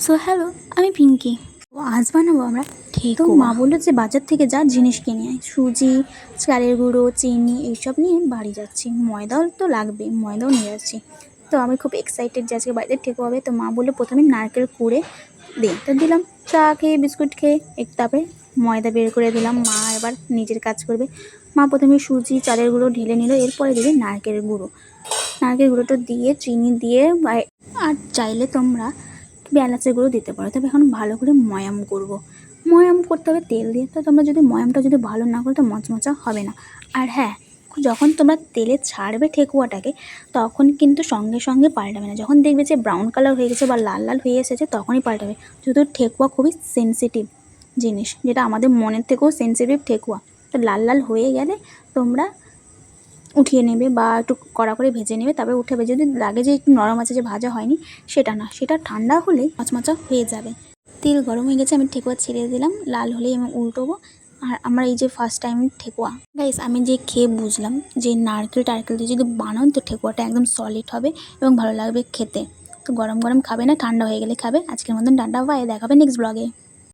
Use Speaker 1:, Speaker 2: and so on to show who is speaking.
Speaker 1: So hello, আমি পিঙ্কি। আজ বানাবো আমরা ঠেকুয়া। মা বললো যে বাজার থেকে যা জিনিস কিনে আয়, সুজি, চালের গুঁড়ো, চিনি এইসব নিয়ে বাড়ি যাচ্ছি। ময়দাও তো লাগবে, ময়দাও নিয়ে যাচ্ছি। তো আমি খুব এক্সাইটেড যে আজকে বাড়িতে ঠেকুয়া হবে। তো মা বললো প্রথমে নারকেল কুড়ে দে, তো দিলাম। চা খেয়ে বিস্কুট খেয়ে তারপরে ময়দা বের করে দিলাম। মা এবার নিজের কাজ করবে। মা প্রথমে সুজি, চালের গুঁড়ো ঢেলে নিল, এরপরে দেবে নারকেলের গুঁড়ো। নারকেল গুঁড়োটা দিয়ে চিনি দিয়ে আর চাইলে তোমরা এলাচের গুঁড়ো দিতে পারো। তবে এখন ভালো করে ময়াম করব। ময়াম করতে হবে তেল দিয়ে। তো তোমরা যদি ময়ামটা যদি ভালো না করো তো মচমচা হবে না। আর হ্যাঁ, যখন তোমরা তেলে ছাড়বে ঠেকুয়াটাকে তখন কিন্তু সঙ্গে সঙ্গে পাল্টাবে না। যখন দেখবে যে ব্রাউন কালার হয়ে গেছে বা লাল লাল হয়ে এসেছে তখনই পাল্টাবে। যেহেতু ঠেকুয়া খুবই সেনসিটিভ জিনিস, যেটা আমাদের মনের থেকেও সেনসিটিভ ঠেকুয়া। তো লাল লাল হয়ে গেলে তোমরা উঠিয়ে নেবে বা একটু কড়া করে ভেজে নেবে, তারপরে উঠাবে। যদি লাগে যে একটু নরম আছে, যে ভাজা হয়নি, সেটা না, সেটা ঠান্ডা হলেই মচমচা হয়ে যাবে। তেল গরম হয়ে গেছে, আমি ঠেকুয়া ছেড়ে দিলাম। লাল হলেই আমি উল্টোবো। আর আমার এই যে ফার্স্ট টাইম ঠেকুয়া গাইস, আমি যে খেয়ে বুঝলাম যে নারকেল টারকেল দিয়ে যদি বানান তো ঠেকুয়াটা একদম সলিড হবে এবং ভালো লাগবে খেতে। তো গরম গরম খাবে না, ঠান্ডা হয়ে গেলে খাবে। আজকের মতন টাটা, বাই, দেখাবে নেক্সট ব্লগে।